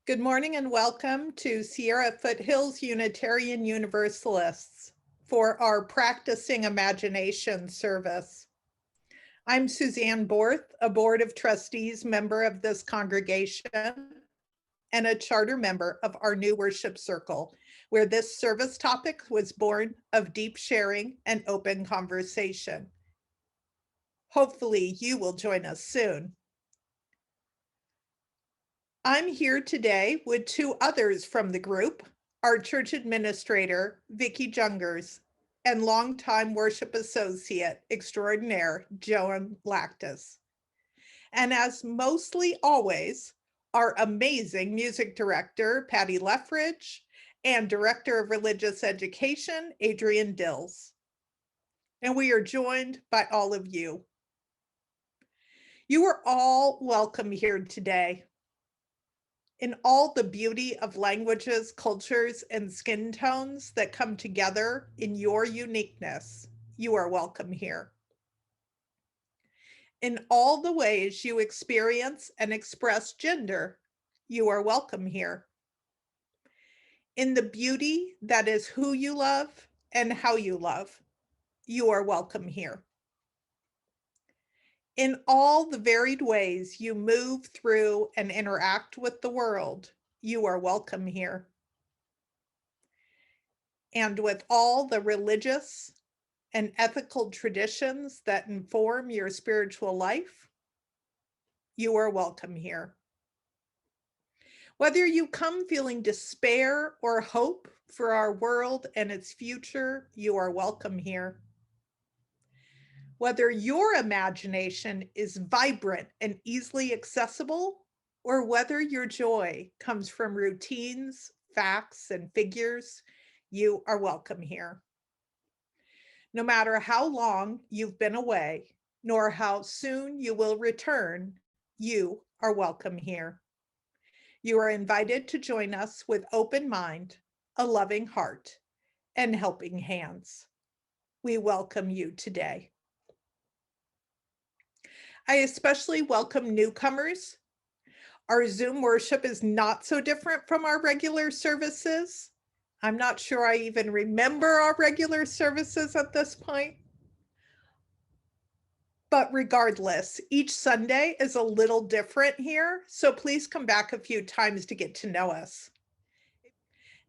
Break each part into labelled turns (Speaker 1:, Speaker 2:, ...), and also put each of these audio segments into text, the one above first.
Speaker 1: Good morning and welcome to Sierra Foothills Unitarian Universalists for our Practicing Imagination service. I'm Suzanne Borth, a Board of Trustees member of this congregation and a charter member of our new worship circle, where this service topic was born of deep sharing and open conversation. Hopefully you will join us soon. I'm here today with two others from the group, our church administrator, Vicki Jungers, and longtime worship associate extraordinaire, Joan Lactus. And as mostly always, our amazing music director, Patty Leffridge, and director of religious education, Adrian Dills. And we are joined by all of you. You are all welcome here today. In all the beauty of languages, cultures, and skin tones that come together in your uniqueness, you are welcome here. In all the ways you experience and express gender, you are welcome here. In the beauty that is who you love and how you love, you are welcome here. In all the varied ways you move through and interact with the world, you are welcome here. And with all the religious and ethical traditions that inform your spiritual life, you are welcome here. Whether you come feeling despair or hope for our world and its future, you are welcome here. Whether your imagination is vibrant and easily accessible, or whether your joy comes from routines, facts, and figures, you are welcome here. No matter how long you've been away, nor how soon you will return, you are welcome here. You are invited to join us with open mind, a loving heart, and helping hands. We welcome you today. I especially welcome newcomers. Our Zoom worship is not so different from our regular services. I'm not sure I even remember our regular services at this point. But regardless, each Sunday is a little different here, so please come back a few times to get to know us.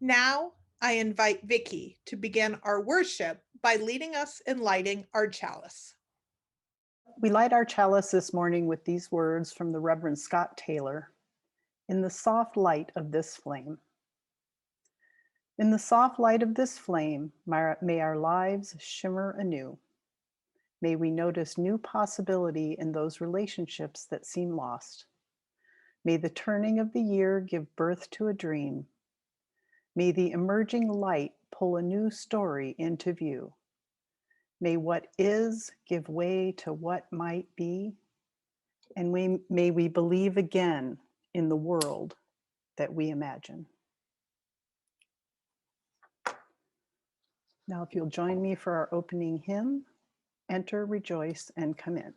Speaker 1: Now, I invite Vicki to begin our worship by leading us in lighting our chalice.
Speaker 2: We light our chalice this morning with these words from the Reverend Scott Taylor. In the soft light of this flame. In the soft light of this flame, may our lives shimmer anew. May we notice new possibility in those relationships that seem lost. May the turning of the year give birth to a dream. May the emerging light pull a new story into view. May what is give way to what might be, and may we believe again in the world that we imagine. Now, if you'll join me for our opening hymn, Enter, Rejoice, and Come In.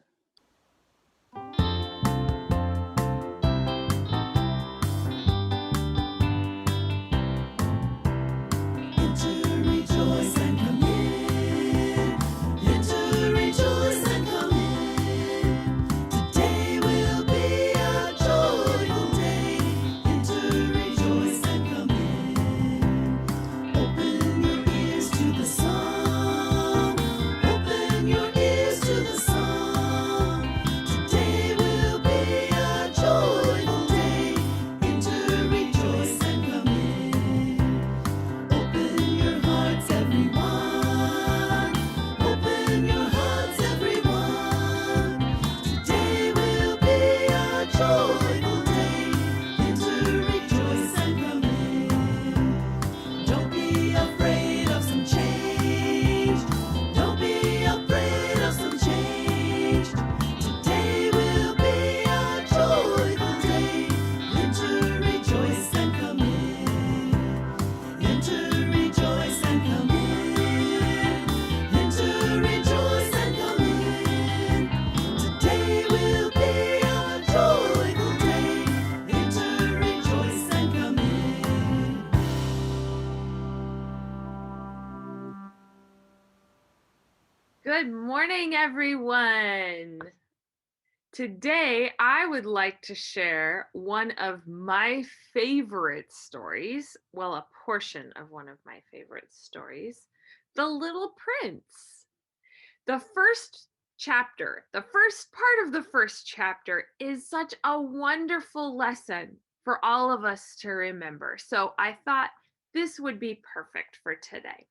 Speaker 3: Open your ears to the song. Today Good morning, everyone. Today, I would like to share one of my favorite stories. Well, a portion of one of my favorite stories, The Little Prince. The first chapter, the first part of the first chapter is such a wonderful lesson for all of us to remember. So I thought this would be perfect for today.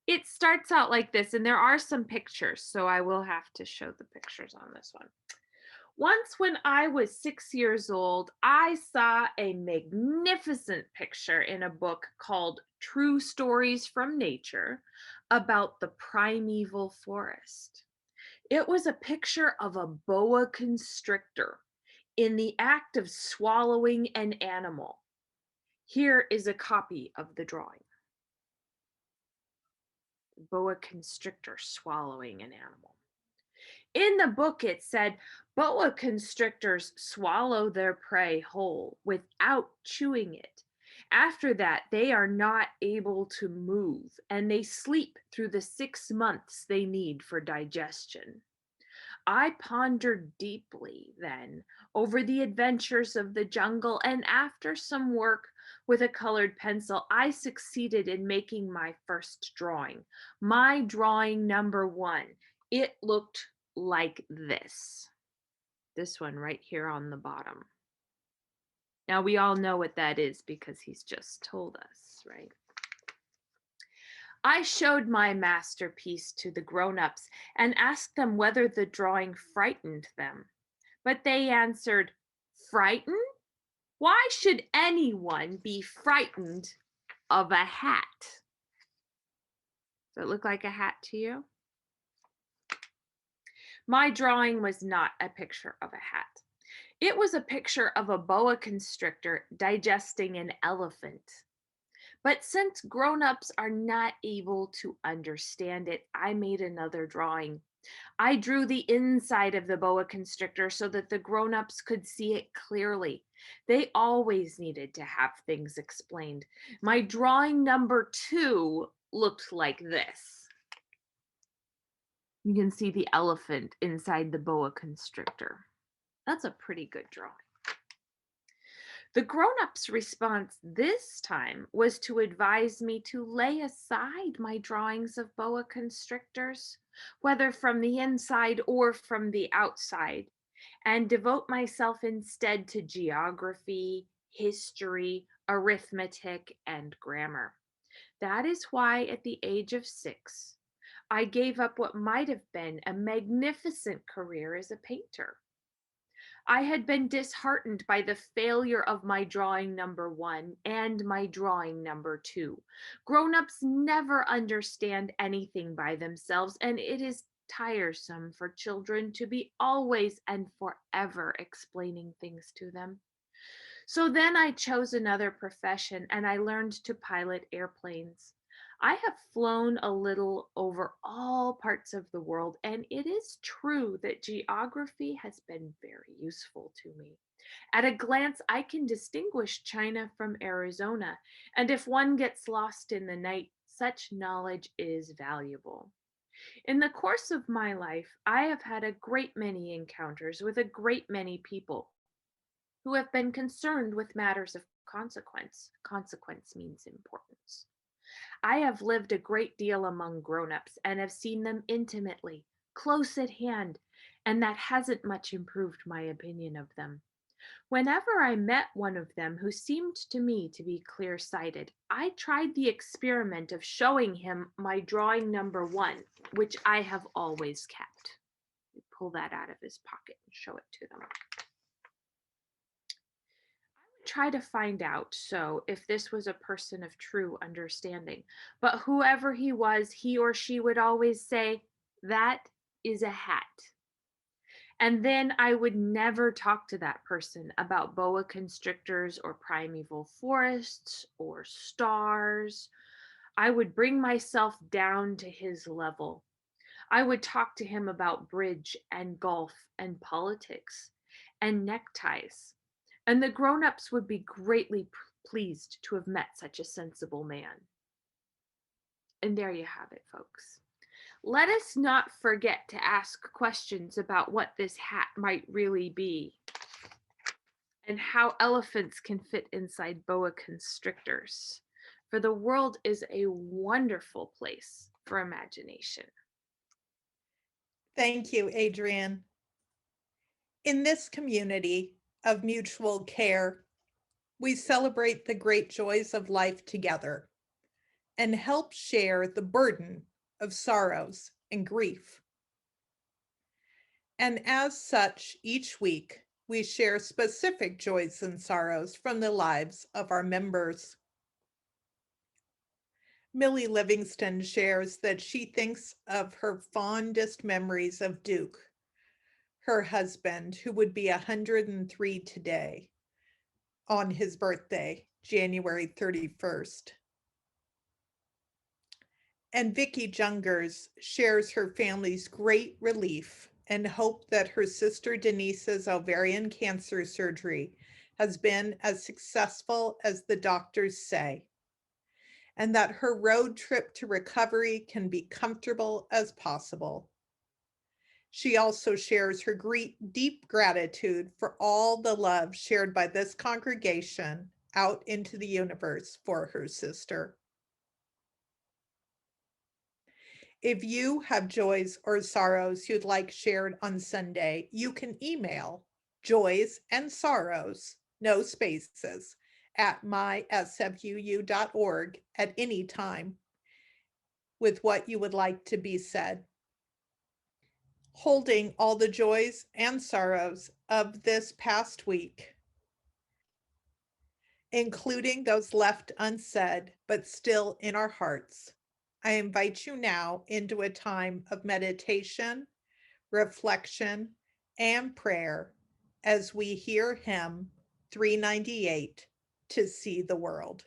Speaker 3: It starts out like this, and there are some pictures, so I will have to show the pictures on this one. Once, when I was 6 years old, I saw a magnificent picture in a book called True Stories from Nature about the primeval forest. It was a picture of a boa constrictor in the act of swallowing an animal. Here is a copy of the drawing. Boa constrictor swallowing an animal. In the book, it said boa constrictors swallow their prey whole without chewing it. After that, they are not able to move and they sleep through the 6 months they need for digestion. I pondered deeply then over the adventures of the jungle, and after some work with a colored pencil, I succeeded in making my first drawing. My drawing number 1. It looked like this. This one right here on the bottom. Now we all know what that is because he's just told us, right? I showed my masterpiece to the grown-ups and asked them whether the drawing frightened them. But they answered, "Frightened? Why should anyone be frightened of a hat?" Does it look like a hat to you? My drawing was not a picture of a hat. It was a picture of a boa constrictor digesting an elephant. But since grown-ups are not able to understand it, I made another drawing. I drew the inside of the boa constrictor so that the grown-ups could see it clearly. They always needed to have things explained. My drawing number 2 looked like this. You can see the elephant inside the boa constrictor. That's a pretty good drawing. The grown-up's response this time was to advise me to lay aside my drawings of boa constrictors, whether from the inside or from the outside, and devote myself instead to geography, history, arithmetic, and grammar. That is why at the age of 6, I gave up what might have been a magnificent career as a painter. I had been disheartened by the failure of my drawing number 1 and my drawing number 2. Grown-ups never understand anything by themselves, and it is tiresome for children to be always and forever explaining things to them. So then I chose another profession and I learned to pilot airplanes. I have flown a little over all parts of the world, and it is true that geography has been very useful to me. At a glance, I can distinguish China from Arizona, and if one gets lost in the night, such knowledge is valuable. In the course of my life, I have had a great many encounters with a great many people who have been concerned with matters of consequence. Consequence means importance. I have lived a great deal among grown-ups and have seen them intimately, close at hand, and that hasn't much improved my opinion of them. Whenever I met one of them who seemed to me to be clear-sighted, I tried the experiment of showing him my drawing number 1, which I have always kept. Pull that out of his pocket and show it to them. Try to find out so if this was a person of true understanding. But whoever he was, he or she would always say, "That is a hat." And then I would never talk to that person about boa constrictors or primeval forests or stars. I would bring myself down to his level. I would talk to him about bridge and golf and politics and neckties. And the grown-ups would be greatly pleased to have met such a sensible man. And there you have it, folks. Let us not forget to ask questions about what this hat might really be and how elephants can fit inside boa constrictors. For the world is a wonderful place for imagination.
Speaker 1: Thank you, Adrienne. In this community of mutual care, we celebrate the great joys of life together and help share the burden of sorrows and grief. And as such, each week, we share specific joys and sorrows from the lives of our members. Millie Livingston shares that she thinks of her fondest memories of Duke, her husband, who would be 103 today on his birthday, January 31st. And Vicki Jungers shares her family's great relief and hope that her sister Denise's ovarian cancer surgery has been as successful as the doctors say, and that her road trip to recovery can be comfortable as possible. She also shares her deep gratitude for all the love shared by this congregation out into the universe for her sister. If you have joys or sorrows you'd like shared on Sunday, you can email joys and sorrows, no spaces, at mysfuu.org at any time with what you would like to be said. Holding all the joys and sorrows of this past week, including those left unsaid but still in our hearts, I invite you now into a time of meditation, reflection, and prayer as we hear hymn 398, To See the World.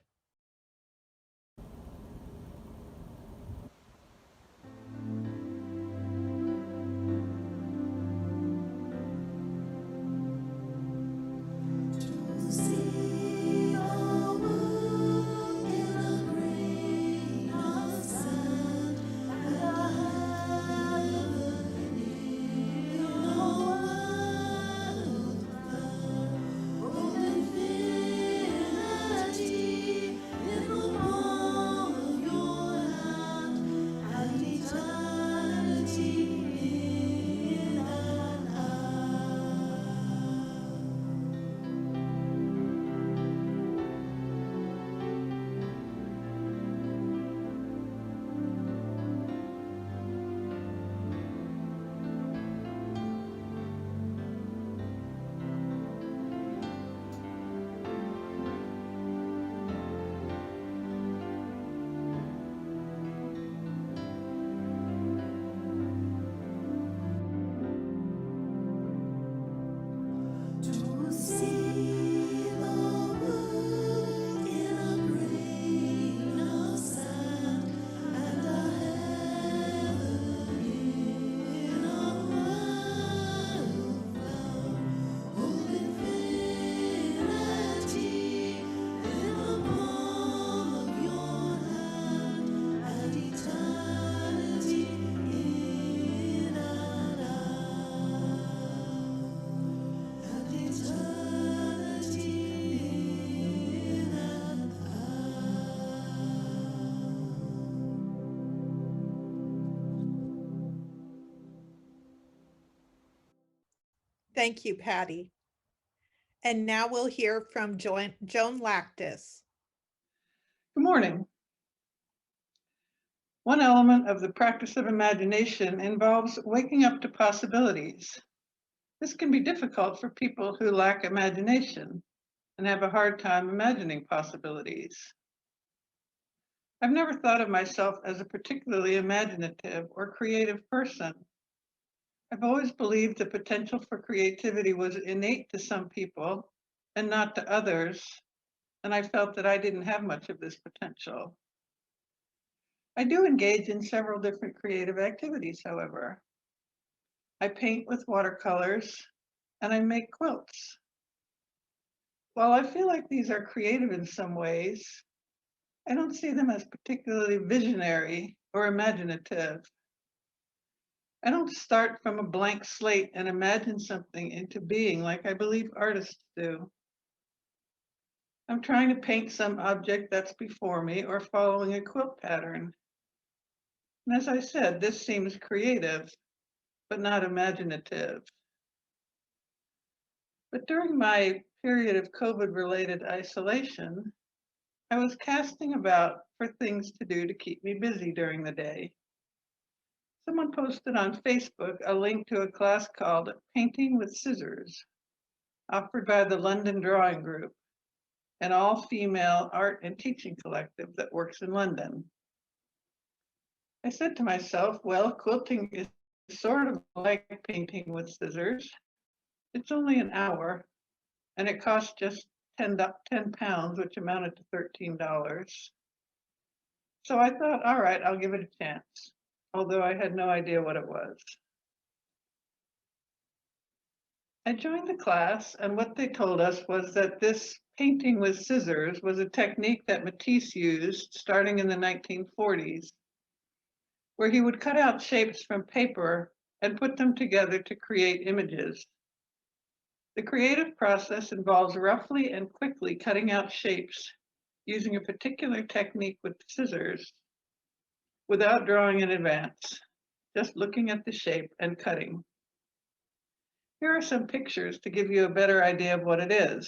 Speaker 1: Thank you, Patty. And now we'll hear from Joan Lactus.
Speaker 4: Good morning. One element of the practice of imagination involves waking up to possibilities. This can be difficult for people who lack imagination and have a hard time imagining possibilities. I've never thought of myself as a particularly imaginative or creative person. I've always believed the potential for creativity was innate to some people and not to others, and I felt that I didn't have much of this potential. I do engage in several different creative activities, however. I paint with watercolors and I make quilts. While I feel like these are creative in some ways, I don't see them as particularly visionary or imaginative. I don't start from a blank slate and imagine something into being like I believe artists do. I'm trying to paint some object that's before me or following a quilt pattern. And as I said, this seems creative, but not imaginative. But during my period of COVID-related isolation, I was casting about for things to do to keep me busy during the day. Someone posted on Facebook a link to a class called Painting with Scissors, offered by the London Drawing Group, an all-female art and teaching collective that works in London. I said to myself, well, quilting is sort of like painting with scissors. It's only an hour, and it costs just 10 pounds, which amounted to $13. So I thought, all right, I'll give it a chance, although I had no idea what it was. I joined the class, and what they told us was that this painting with scissors was a technique that Matisse used starting in the 1940s, where he would cut out shapes from paper and put them together to create images. The creative process involves roughly and quickly cutting out shapes using a particular technique with scissors without drawing in advance, just looking at the shape and cutting. Here are some pictures to give you a better idea of what it is.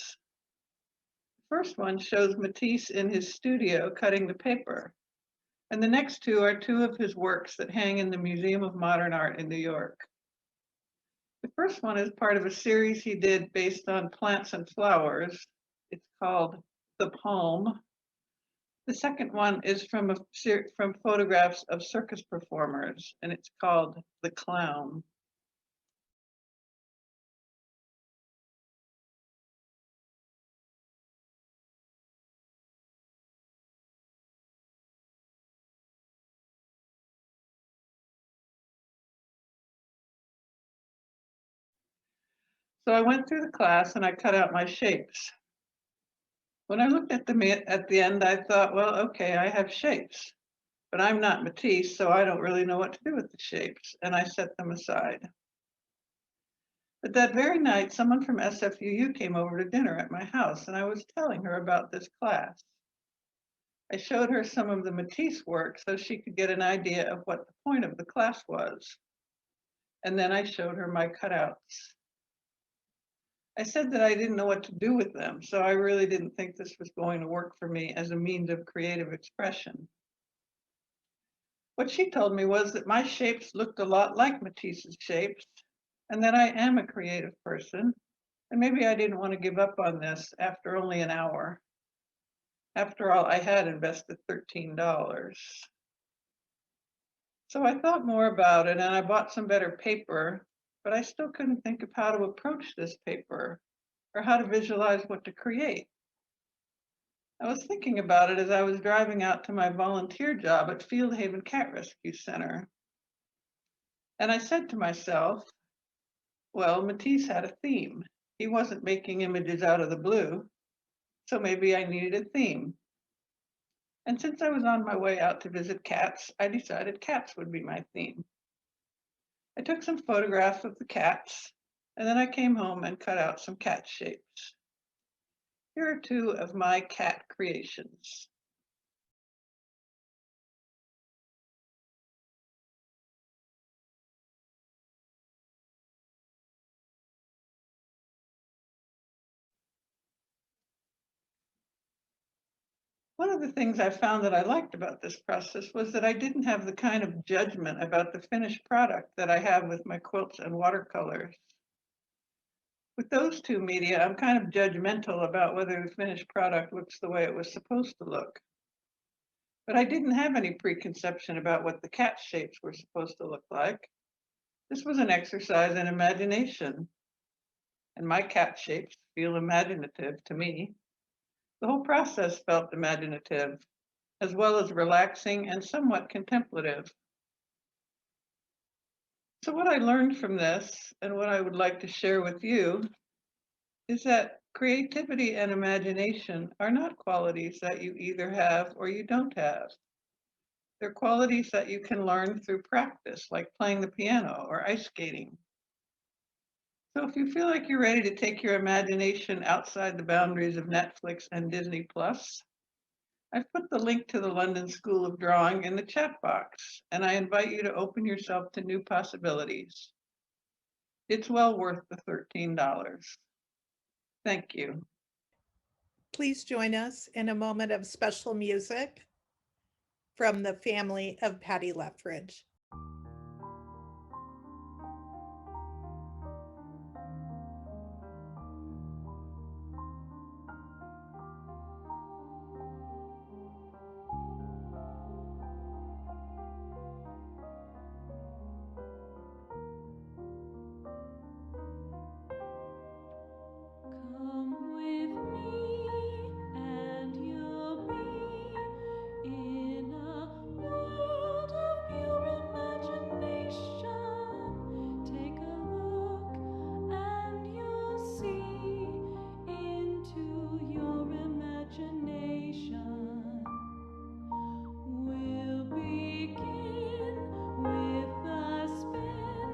Speaker 4: The first one shows Matisse in his studio cutting the paper, and the next two are two of his works that hang in the Museum of Modern Art in New York. The first one is part of a series he did based on plants and flowers. It's called The Palm. The second one is from photographs of circus performers, and it's called The Clown. So I went through the class and I cut out my shapes. When I looked at them at the end, I thought, well, okay, I have shapes, but I'm not Matisse, so I don't really know what to do with the shapes, and I set them aside. But that very night, someone from SFUU came over to dinner at my house, and I was telling her about this class. I showed her some of the Matisse work so she could get an idea of what the point of the class was. And then I showed her my cutouts. I said that I didn't know what to do with them, so I really didn't think this was going to work for me as a means of creative expression. What she told me was that my shapes looked a lot like Matisse's shapes, and that I am a creative person, and maybe I didn't want to give up on this after only an hour. After all, I had invested $13. So I thought more about it, and I bought some better paper, but I still couldn't think of how to approach this paper or how to visualize what to create. I was thinking about it as I was driving out to my volunteer job at Field Haven Cat Rescue Center. And I said to myself, well, Matisse had a theme. He wasn't making images out of the blue, so maybe I needed a theme. And since I was on my way out to visit cats, I decided cats would be my theme. I took some photographs of the cats, and then I came home and cut out some cat shapes. Here are two of my cat creations. One of the things I found that I liked about this process was that I didn't have the kind of judgment about the finished product that I have with my quilts and watercolors. With those two media, I'm kind of judgmental about whether the finished product looks the way it was supposed to look. But I didn't have any preconception about what the cat shapes were supposed to look like. This was an exercise in imagination, and my cat shapes feel imaginative to me. The whole process felt imaginative, as well as relaxing and somewhat contemplative. So what I learned from this, and what I would like to share with you, is that creativity and imagination are not qualities that you either have or you don't have. They're qualities that you can learn through practice, like playing the piano or ice skating. So if you feel like you're ready to take your imagination outside the boundaries of Netflix and Disney Plus, I've put the link to the London School of Drawing in the chat box, and I invite you to open yourself to new possibilities. It's well worth the $13. Thank you.
Speaker 1: Please join us in a moment of special music from the family of Patty Lethbridge.
Speaker 5: Come with me and you'll be in a world of pure imagination. Take a look and you'll see into your imagination. We'll begin with a spin,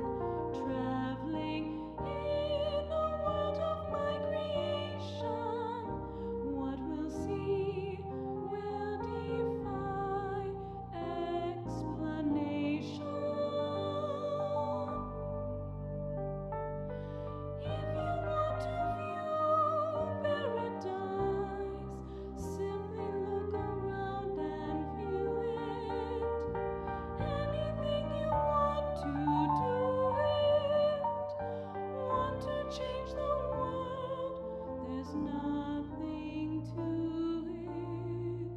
Speaker 5: traveling in a world of my creation. What we'll see will defy explanation. If you want to view paradise, simply look around and view it. Anything you want to do it. Want to change the world, there's nothing to it.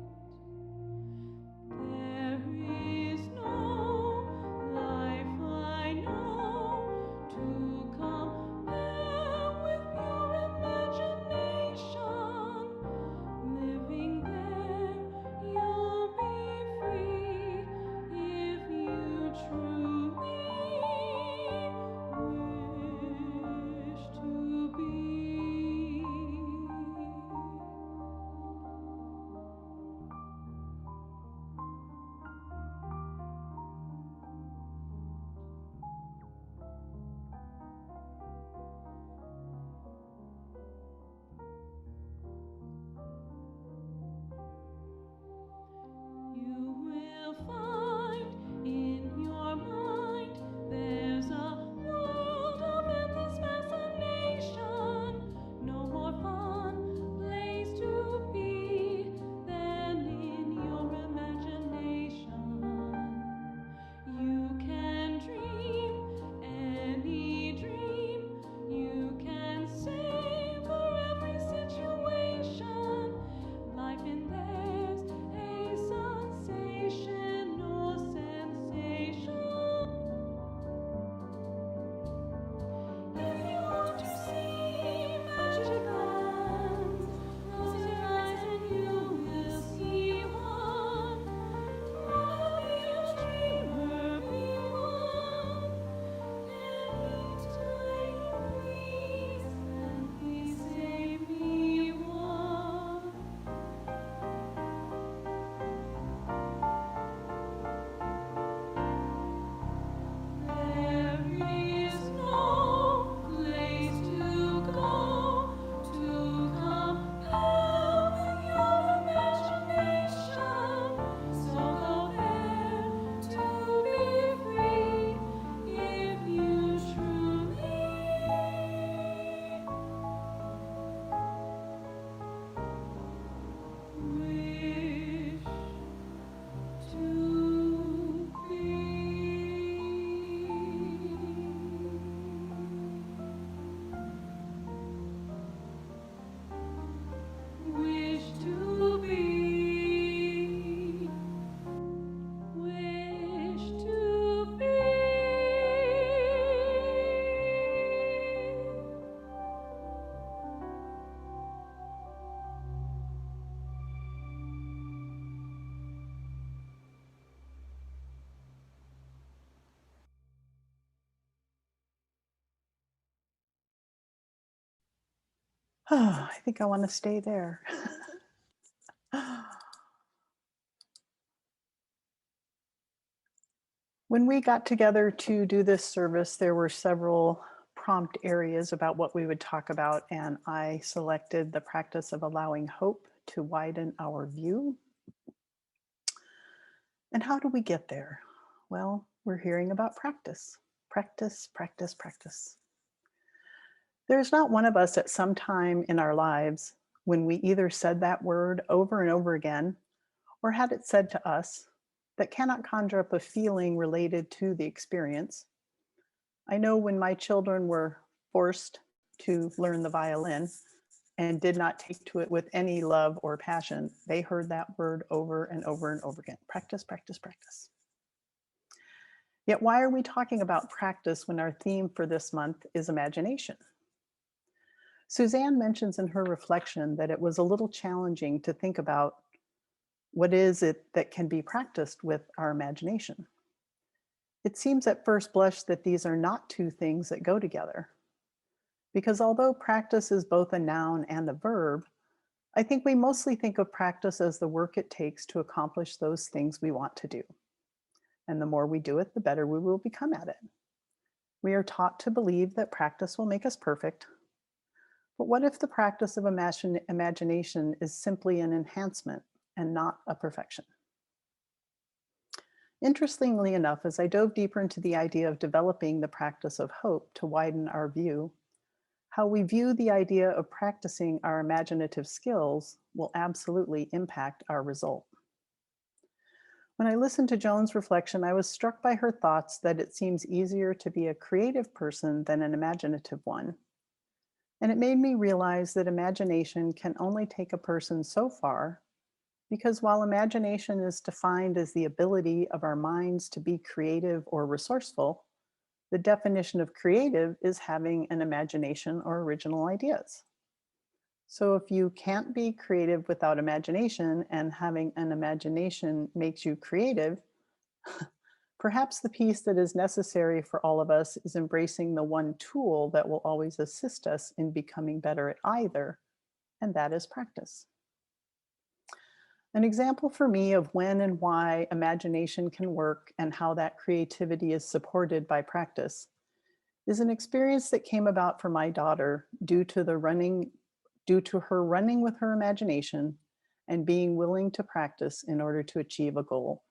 Speaker 5: There is no life I know to compare with pure imagination. Living there, you'll be free if you truly wish to be. You will find in your mind there's a world of endless fascination. No more fun place to be than in your imagination. You can dream any dream. You can savor every situation. Life in there's a sensational sensation. If you want to see magic lands, close your eyes and you will see one. Wanna be a dreamer, be one. Anytime you please, and please say be one. There is no place to go to compare with your imagination. So go there to be free if you truly wish to be. Wish to be. Wish to be.
Speaker 2: I think I want to stay there. When we got together to do this service, there were several prompt areas about what we would talk about, and I selected the practice of allowing hope to widen our view. And how do we get there? Well, we're hearing about practice. Practice, practice, practice. There's not one of us at some time in our lives when we either said that word over and over again or had it said to us that cannot conjure up a feeling related to the experience. I know when my children were forced to learn the violin and did not take to it with any love or passion, they heard that word over and over and over again. Practice, practice, practice. Yet why are we talking about practice when our theme for this month is imagination? Suzanne mentions in her reflection that it was a little challenging to think about what is it that can be practiced with our imagination. It seems at first blush that these are not two things that go together. Because although practice is both a noun and a verb, I think we mostly think of practice as the work it takes to accomplish those things we want to do. And the more we do it, the better we will become at it. We are taught to believe that practice will make us perfect. But what if the practice of imagination is simply an enhancement and not a perfection? Interestingly enough, as I dove deeper into the idea of developing the practice of hope to widen our view, how we view the idea of practicing our imaginative skills will absolutely impact our result. When I listened to Joan's reflection, I was struck by her thoughts that it seems easier to be a creative person than an imaginative one. And it made me realize that imagination can only take a person so far, because while imagination is defined as the ability of our minds to be creative or resourceful, the definition of creative is having an imagination or original ideas. So if you can't be creative without imagination and having an imagination makes you creative, perhaps the piece that is necessary for all of us is embracing the one tool that will always assist us in becoming better at either, and that is practice. An example for me of when and why imagination can work and how that creativity is supported by practice is an experience that came about for my daughter due to her running with her imagination and being willing to practice in order to achieve a goal.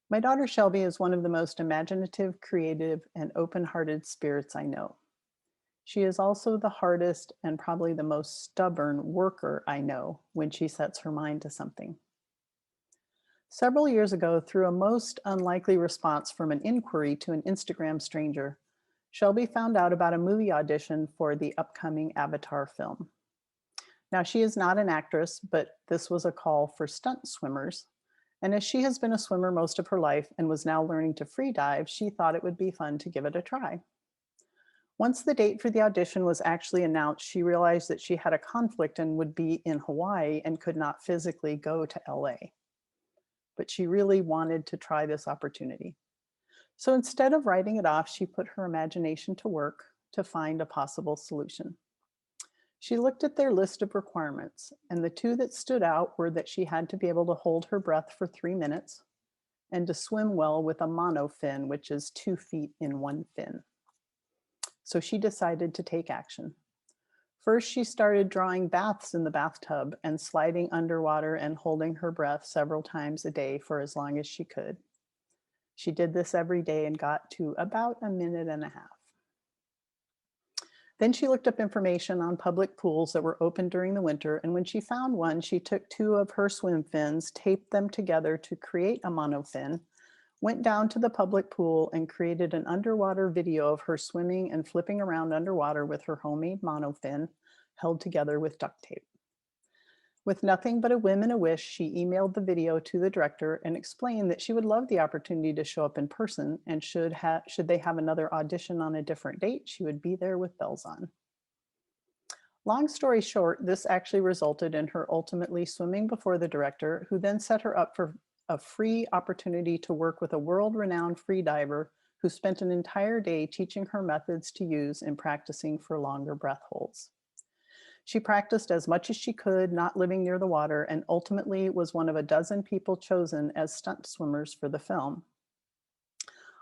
Speaker 2: My daughter Shelby is one of the most imaginative, creative, and open-hearted spirits I know. She is also the hardest and probably the most stubborn worker I know when she sets her mind to something. Several years ago, through a most unlikely response from an inquiry to an Instagram stranger, Shelby found out about a movie audition for the upcoming Avatar film. Now, she is not an actress, but this was a call for stunt swimmers. And as she has been a swimmer most of her life and was now learning to free dive, she thought it would be fun to give it a try. Once the date for the audition was actually announced, she realized that she had a conflict and would be in Hawaii and could not physically go to LA. But she really wanted to try this opportunity. So instead of writing it off, she put her imagination to work to find a possible solution. She looked at their list of requirements, and the two that stood out were that she had to be able to hold her breath for 3 minutes and to swim well with a monofin, which is 2 feet in one fin. So she decided to take action. First, she started drawing baths in the bathtub and sliding underwater and holding her breath several times a day for as long as she could. She did this every day and got to about 1.5 minutes. Then she looked up information on public pools that were open during the winter, and when she found one, she took 2 of her swim fins, taped them together to create a monofin, went down to the public pool and created an underwater video of her swimming and flipping around underwater with her homemade monofin held together with duct tape. With nothing but a whim and a wish, she emailed the video to the director and explained that she would love the opportunity to show up in person, and should they have another audition on a different date, she would be there with bells on. Long story short, this actually resulted in her ultimately swimming before the director, who then set her up for a free opportunity to work with a world-renowned freediver who spent an entire day teaching her methods to use in practicing for longer breath holds. She practiced as much as she could, not living near the water, and ultimately was one of a dozen people chosen as stunt swimmers for the film.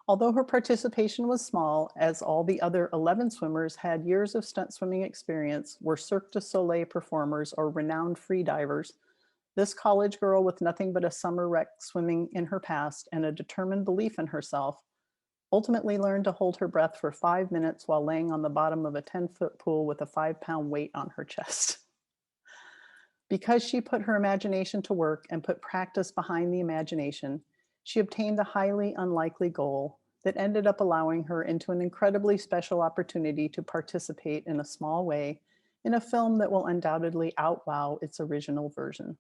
Speaker 2: Although her participation was small, as all the other 11 swimmers had years of stunt swimming experience, were Cirque du Soleil performers or renowned free divers, this college girl with nothing but a summer rec swimming in her past and a determined belief in herself ultimately learned to hold her breath for 5 minutes while laying on the bottom of a 10-foot pool with a 5-pound weight on her chest. Because she put her imagination to work and put practice behind the imagination, she obtained a highly unlikely goal that ended up allowing her into an incredibly special opportunity to participate in a small way in a film that will undoubtedly outwow its original version.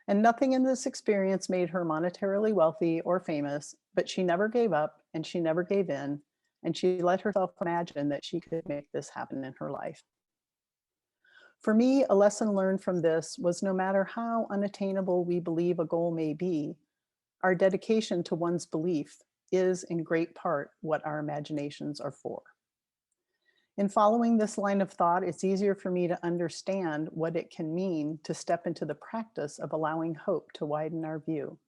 Speaker 2: And nothing in this experience made her monetarily wealthy or famous, but she never gave up and she never gave in, and she let herself imagine that she could make this happen in her life. For me, a lesson learned from this was no matter how unattainable we believe a goal may be, our dedication to one's belief is in great part what our imaginations are for. In following this line of thought, it's easier for me to understand what it can mean to step into the practice of allowing hope to widen our view.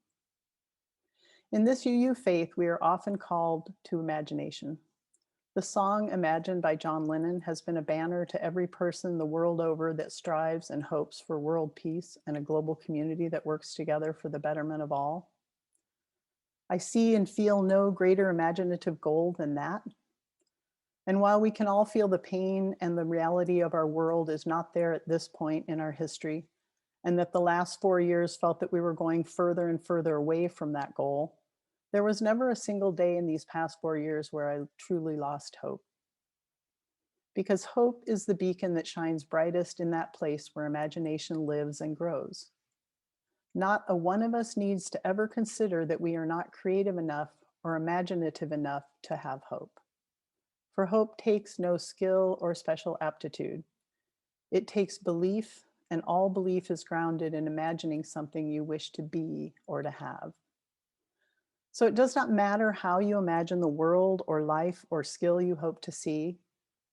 Speaker 2: In this UU faith, we are often called to imagination. The song Imagine by John Lennon has been a banner to every person the world over that strives and hopes for world peace and a global community that works together for the betterment of all. I see and feel no greater imaginative goal than that. And while we can all feel the pain and the reality of our world is not there at this point in our history, and that the last 4 years felt that we were going further and further away from that goal, there was never a single day in these past 4 years where I truly lost hope. Because hope is the beacon that shines brightest in that place where imagination lives and grows. Not a one of us needs to ever consider that we are not creative enough or imaginative enough to have hope. For hope takes no skill or special aptitude. It takes belief, and all belief is grounded in imagining something you wish to be or to have. So it does not matter how you imagine the world or life or skill you hope to see.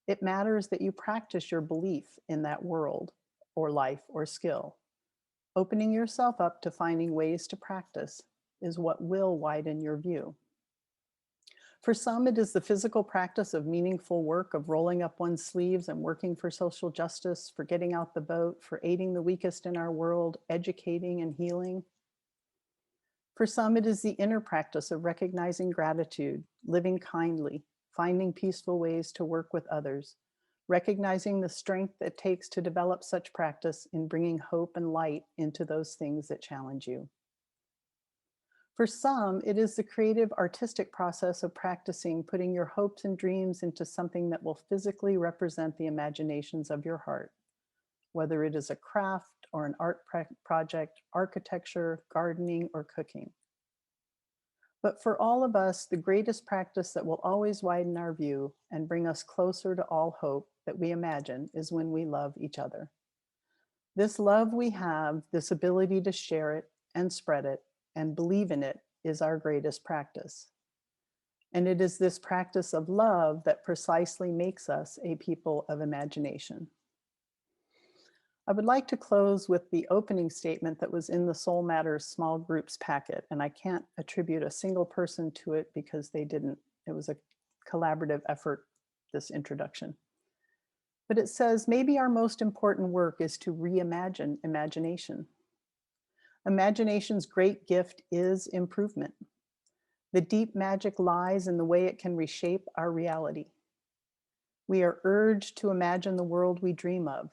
Speaker 2: It matters that you practice your belief in that world or life or skill. Opening yourself up to finding ways to practice is what will widen your view. For some, it is the physical practice of meaningful work, of rolling up one's sleeves and working for social justice, for getting out the boat, for aiding the weakest in our world, educating and healing. For some, it is the inner practice of recognizing gratitude, living kindly, finding peaceful ways to work with others, recognizing the strength it takes to develop such practice in bringing hope and light into those things that challenge you. For some, it is the creative artistic process of practicing putting your hopes and dreams into something that will physically represent the imaginations of your heart, whether it is a craft or an art project, architecture, gardening, or cooking. But for all of us, the greatest practice that will always widen our view and bring us closer to all hope that we imagine is when we love each other. This love we have, this ability to share it and spread it and believe in it, is our greatest practice. And it is this practice of love that precisely makes us a people of imagination. I would like to close with the opening statement that was in the Soul Matters small groups packet, and I can't attribute a single person to it because they didn't. It was a collaborative effort, this introduction. But it says, maybe our most important work is to reimagine imagination. Imagination's great gift is improvement. The deep magic lies in the way it can reshape our reality. We are urged to imagine the world we dream of,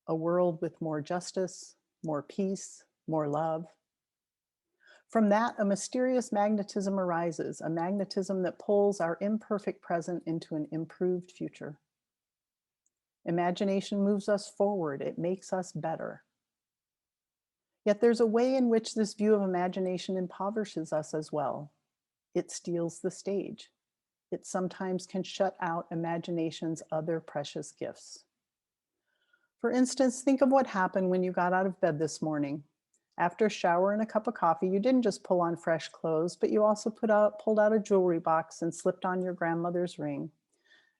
Speaker 2: a world with more justice, more peace, more love. From that, a mysterious magnetism arises, a magnetism that pulls our imperfect present into an improved future. Imagination moves us forward, it makes us better. Yet there's a way in which this view of imagination impoverishes us as well. It steals the stage. It sometimes can shut out imagination's other precious gifts. For instance, think of what happened when you got out of bed this morning. After a shower and a cup of coffee, you didn't just pull on fresh clothes, but you also pulled out a jewelry box and slipped on your grandmother's ring.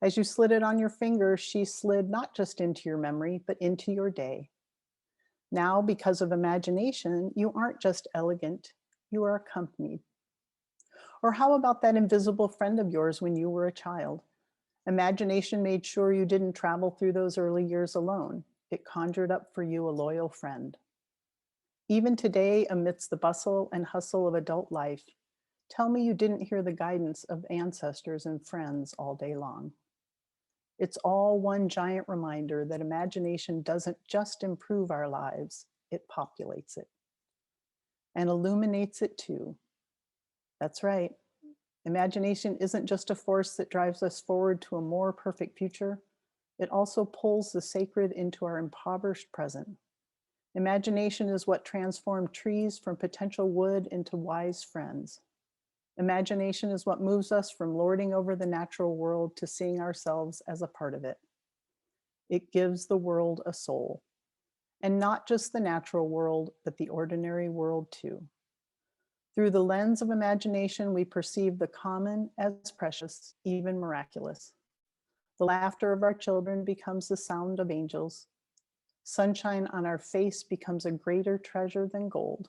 Speaker 2: As you slid it on your finger, she slid not just into your memory, but into your day. Now, because of imagination, you aren't just elegant, you are accompanied. Or how about that invisible friend of yours when you were a child? Imagination made sure you didn't travel through those early years alone. It conjured up for you a loyal friend. Even today, amidst the bustle and hustle of adult life, tell me you didn't hear the guidance of ancestors and friends all day long. It's all one giant reminder that imagination doesn't just improve our lives, it populates it and illuminates it too. That's right. Imagination isn't just a force that drives us forward to a more perfect future. It also pulls the sacred into our impoverished present. Imagination is what transformed trees from potential wood into wise friends. Imagination is what moves us from lording over the natural world to seeing ourselves as a part of it. It gives the world a soul, and not just the natural world, but the ordinary world too. Through the lens of imagination, we perceive the common as precious, even miraculous. The laughter of our children becomes the sound of angels. Sunshine on our face becomes a greater treasure than gold.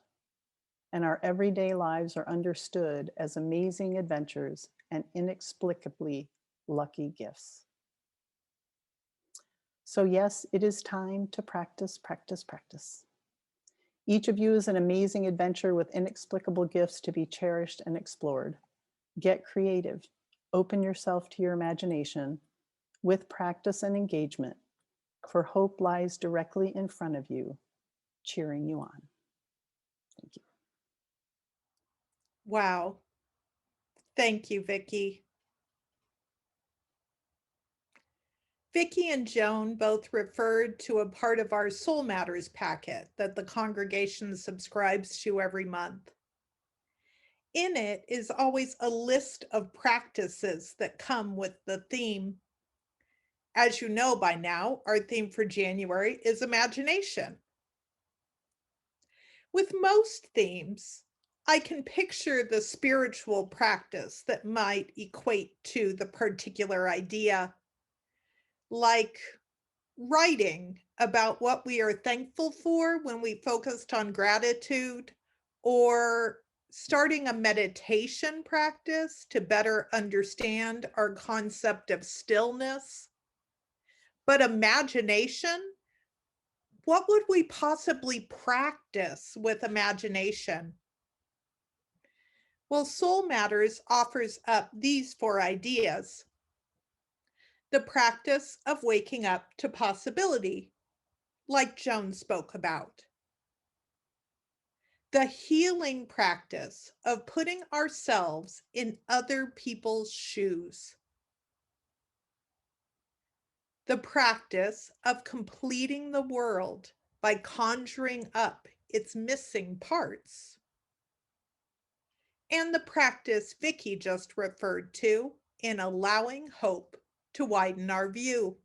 Speaker 2: And our everyday lives are understood as amazing adventures and inexplicably lucky gifts. So yes, it is time to practice, practice, practice. Each of you is an amazing adventure with inexplicable gifts to be cherished and explored. Get creative. Open yourself to your imagination with practice and engagement, for hope lies directly in front of you, cheering you on. Thank you.
Speaker 1: Wow. Thank you, Vicki. Vicki and Joan both referred to a part of our Soul Matters packet that the congregation subscribes to every month. In it is always a list of practices that come with the theme. As you know by now, our theme for January is imagination. With most themes, I can picture the spiritual practice that might equate to the particular idea, like writing about what we are thankful for when we focused on gratitude, or starting a meditation practice to better understand our concept of stillness. But imagination, what would we possibly practice with imagination? Well, Soul Matters offers up these 4 ideas. The practice of waking up to possibility, like Joan spoke about. The healing practice of putting ourselves in other people's shoes. The practice of completing the world by conjuring up its missing parts. And the practice Vicki just referred to in allowing hope to widen our view.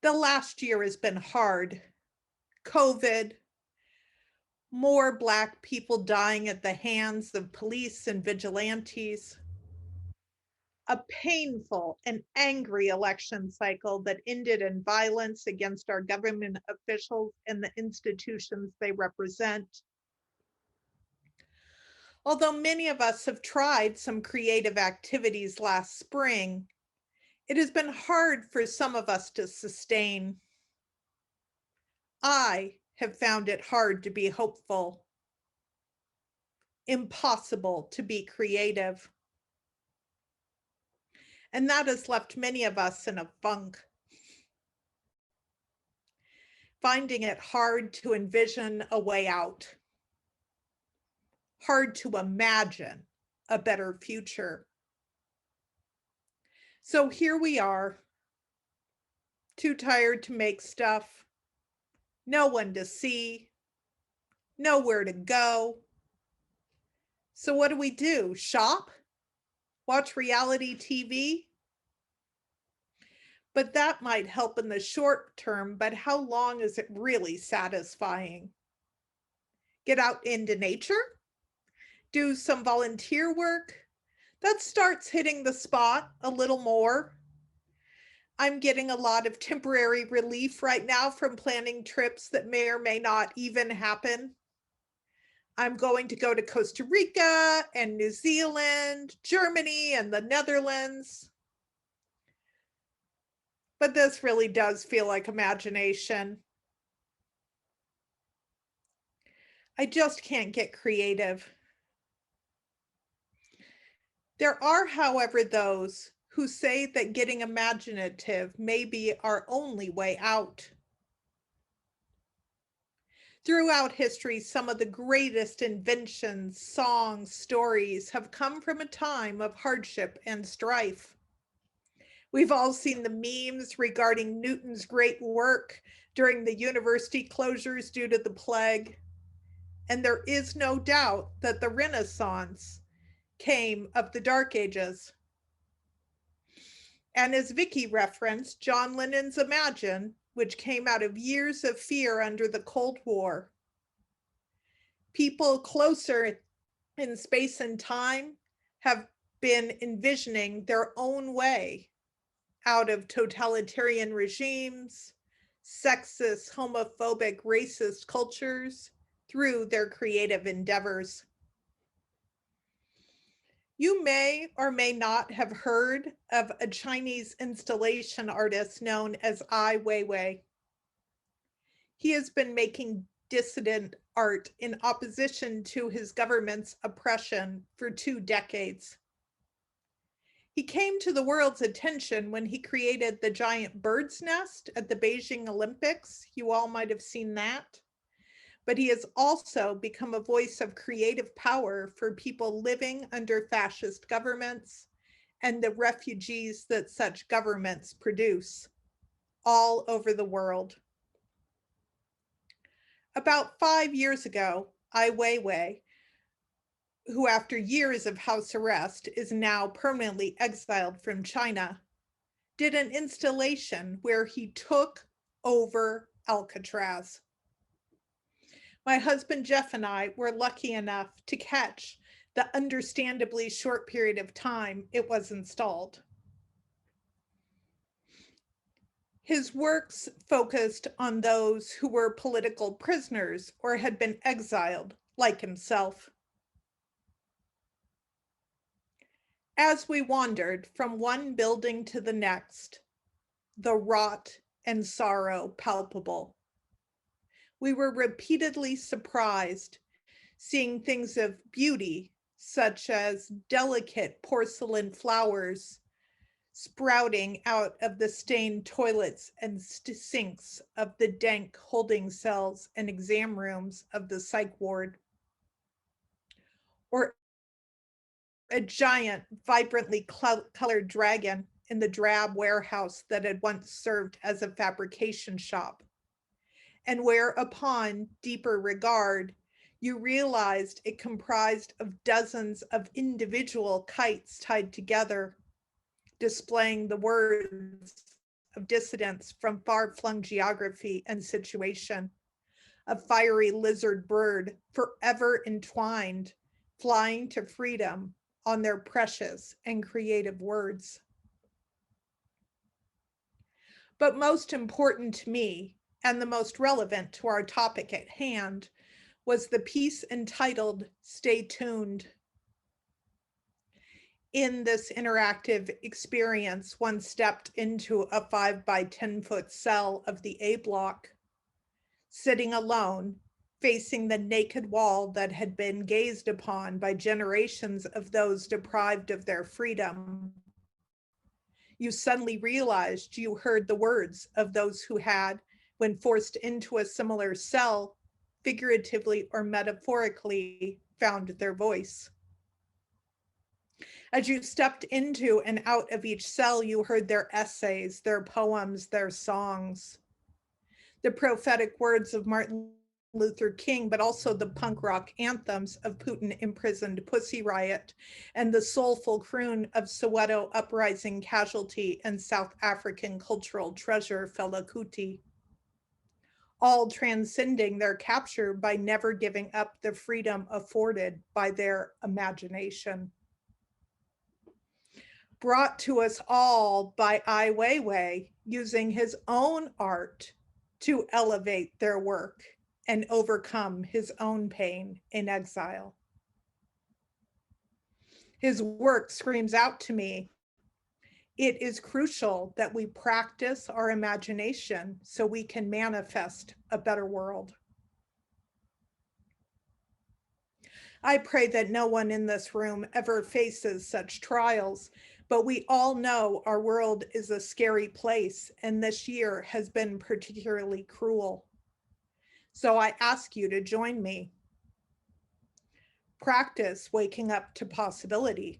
Speaker 1: The last year has been hard. COVID, more Black people dying at the hands of police and vigilantes, a painful and angry election cycle that ended in violence against our government officials and the institutions they represent. Although many of us have tried some creative activities last spring, it has been hard for some of us to sustain. I have found it hard to be hopeful, impossible to be creative. And that has left many of us in a funk, finding it hard to envision a way out, hard to imagine a better future. So here we are, too tired to make stuff, no one to see, nowhere to go. So what do? Shop? Watch reality TV? But that might help in the short term, but how long is it really satisfying? Get out into nature? Do some volunteer work? That starts hitting the spot a little more. I'm getting a lot of temporary relief right now from planning trips that may or may not even happen. I'm going to go to Costa Rica and New Zealand, Germany, and the Netherlands. But this really does feel like imagination. I just can't get creative. There are, however, those who say that getting imaginative may be our only way out. Throughout history, some of the greatest inventions, songs, stories have come from a time of hardship and strife. We've all seen the memes regarding Newton's great work during the university closures due to the plague. And there is no doubt that the Renaissance came of the Dark Ages. And as Vicky referenced, John Lennon's Imagine, which came out of years of fear under the Cold War. People closer in space and time have been envisioning their own way out of totalitarian regimes, sexist, homophobic, racist cultures through their creative endeavors. You may or may not have heard of a Chinese installation artist known as Ai Weiwei. He has been making dissident art in opposition to his government's oppression for 2 decades. He came to the world's attention when he created the giant bird's nest at the Beijing Olympics. You all might have seen that. But he has also become a voice of creative power for people living under fascist governments and the refugees that such governments produce all over the world. About 5 years ago, Ai Weiwei, who after years of house arrest is now permanently exiled from China, did an installation where he took over Alcatraz. My husband Jeff and I were lucky enough to catch the understandably short period of time it was installed. His works focused on those who were political prisoners or had been exiled, like himself. As we wandered from one building to the next, the rot and sorrow palpable, we were repeatedly surprised seeing things of beauty, such as delicate porcelain flowers sprouting out of the stained toilets and sinks of the dank holding cells and exam rooms of the psych ward, or a giant, vibrantly colored dragon in the drab warehouse that had once served as a fabrication shop, and where, upon deeper regard, you realized it comprised of dozens of individual kites tied together, displaying the words of dissidents from far-flung geography and situation. A fiery lizard bird forever entwined, flying to freedom on their precious and creative words. But most important to me, and the most relevant to our topic at hand, was the piece entitled Stay Tuned. In this interactive experience, one stepped into a 5 by 10 foot cell of the A block, sitting alone, facing the naked wall that had been gazed upon by generations of those deprived of their freedom. You suddenly realized you heard the words of those who had, when forced into a similar cell, figuratively or metaphorically, found their voice. As you stepped into and out of each cell, you heard their essays, their poems, their songs, the prophetic words of Martin Luther King, but also the punk rock anthems of Putin-imprisoned Pussy Riot and the soulful croon of Soweto uprising casualty and South African cultural treasure Fela Kuti, all transcending their capture by never giving up the freedom afforded by their imagination. Brought to us all by Ai Weiwei, using his own art to elevate their work and overcome his own pain in exile. His work screams out to me, it is crucial that we practice our imagination so we can manifest a better world. I pray that no one in this room ever faces such trials, but we all know our world is a scary place, and this year has been particularly cruel. So I ask you to join me. Practice waking up to possibility.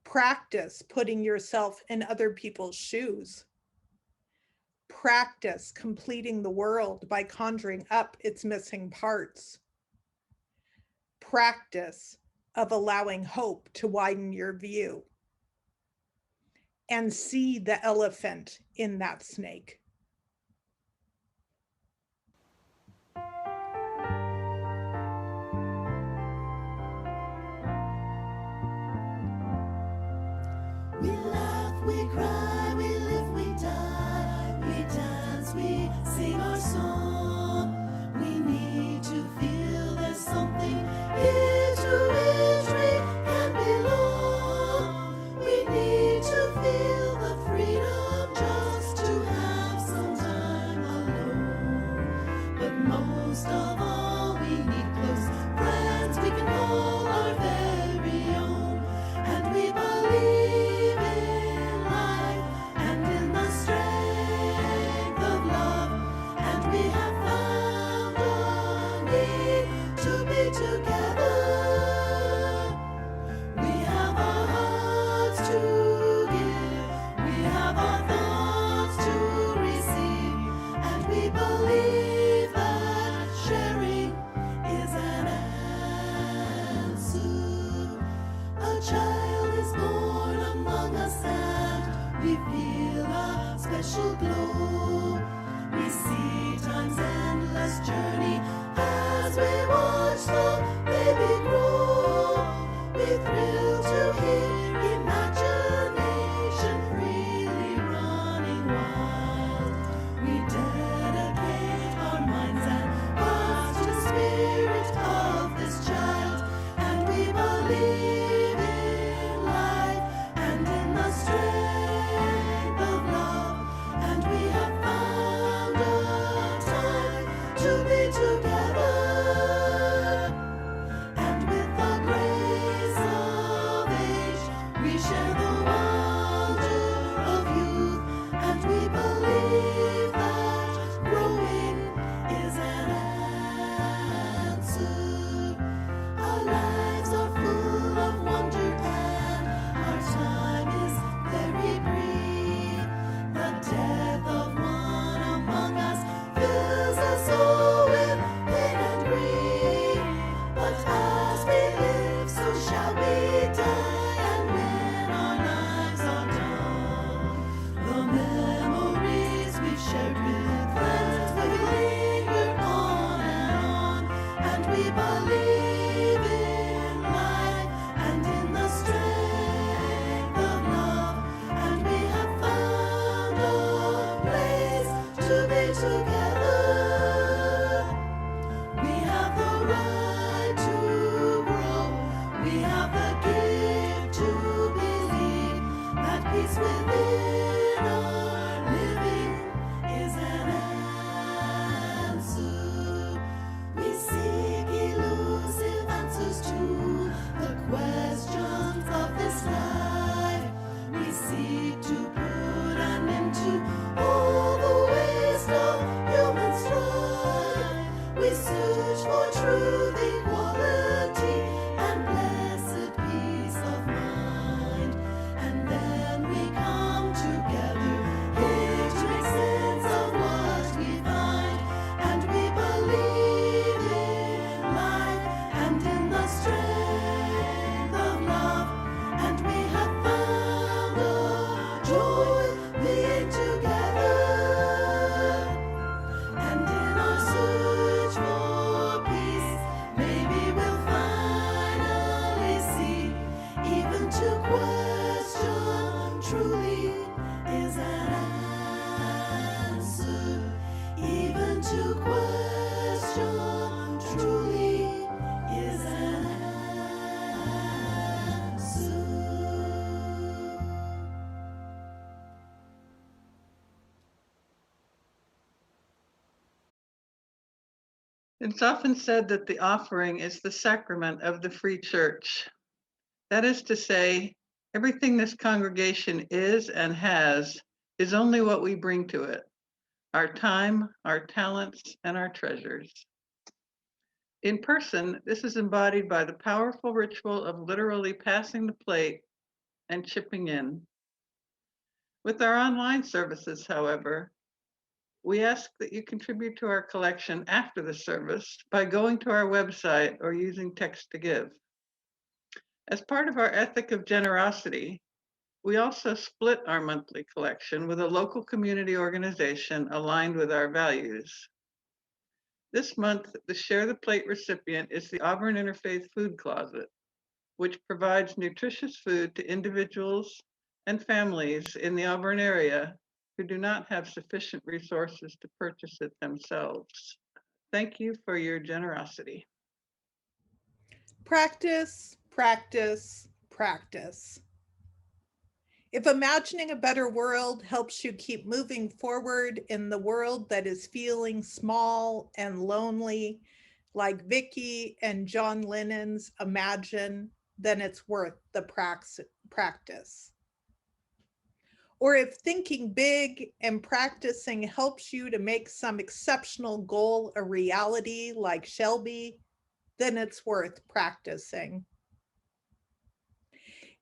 Speaker 1: Practice putting yourself in other people's shoes. Practice completing the world by conjuring up its missing parts. Practice of allowing hope to widen your view. And see the elephant in that snake.
Speaker 5: We laugh, we cry, we live, we die, we dance, we sing our song. We need to feel there's something here to which we can belong. We need to feel the freedom just to have some time alone. But most of all, we need close friends we can call our very own. And we believe in life and in the strength of love. And we have found a need to be together. We have our hearts to give, we have our thoughts to receive, and we believe that sharing is an answer. A child is born among us and we feel a special glow. We see time's endless journey as we watch the baby grow. We thrill to hear imagination freely running wild. We dedicate our minds and hearts to the spirit of this child, and we believe in life and in the strength of love. And we have found a time to be together. And with the grace of age, we share the wonder of youth. And we believe that growing is an answer. Our lives are full of wonder and our time is very brief. The death of one among us fills us all with pain and grief. But as we live, so shall we die. And when our lives are done, the memories we've shared with friends will linger on and on. And we believe in life and in the strength of love. And we have found a place to be together. We have the right to grow. We have the gift to believe that peace within our living is an answer. We seek elusive answers to the questions of this life. We seek to put an end to all the waste of human strife. We search for truth, equality, and blessed peace of mind. And then we come together here to make sense of what we find. And we believe in life and in the strength of love. And we have found a joy being together. And in our search for peace, maybe we'll finally see. Even to question truly is an answer. Even to question
Speaker 4: It's often said that the offering is the sacrament of the free church. That is to say, everything this congregation is and has is only what we bring to it: our time, our talents, and our treasures. In person, this is embodied by the powerful ritual of literally passing the plate and chipping in. With our online services, however, we ask that you contribute to our collection after the service by going to our website or using text to give. As part of our ethic of generosity, we also split our monthly collection with a local community organization aligned with our values. This month, the Share the Plate recipient is the Auburn Interfaith Food Closet, which provides nutritious food to individuals and families in the Auburn area who do not have sufficient resources to purchase it themselves. Thank you for your generosity.
Speaker 1: Practice, practice, practice. If imagining a better world helps you keep moving forward in the world that is feeling small and lonely, like Vicki and John Lennon's Imagine, then it's worth the practice. Or if thinking big and practicing helps you to make some exceptional goal a reality, like Shelby, then it's worth practicing.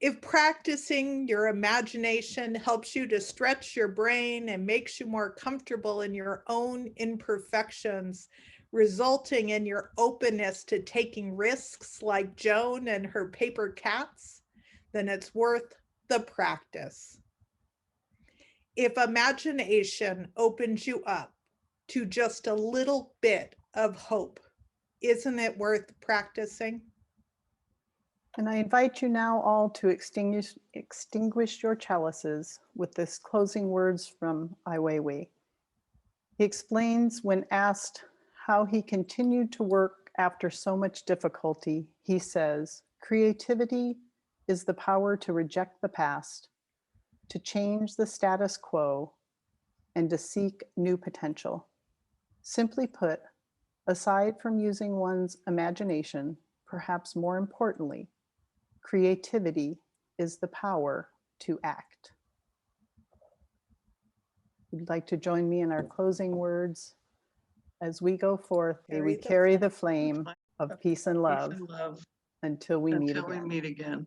Speaker 1: If practicing your imagination helps you to stretch your brain and makes you more comfortable in your own imperfections, resulting in your openness to taking risks like Joan and her paper cats, then it's worth the practice. If imagination opens you up to just a little bit of hope, isn't it worth practicing?
Speaker 2: And I invite you now all to extinguish your chalices with this closing words from Ai Weiwei. He explains when asked how he continued to work after so much difficulty, he says, "Creativity is the power to reject the past, to change the status quo, and to seek new potential. Simply put, aside from using one's imagination, perhaps more importantly, creativity is the power to act." Would you like to join me in our closing words? As we go forth, may we carry the flame of peace and love
Speaker 4: Peace and love
Speaker 2: until we meet
Speaker 4: until we
Speaker 2: again.
Speaker 4: meet again.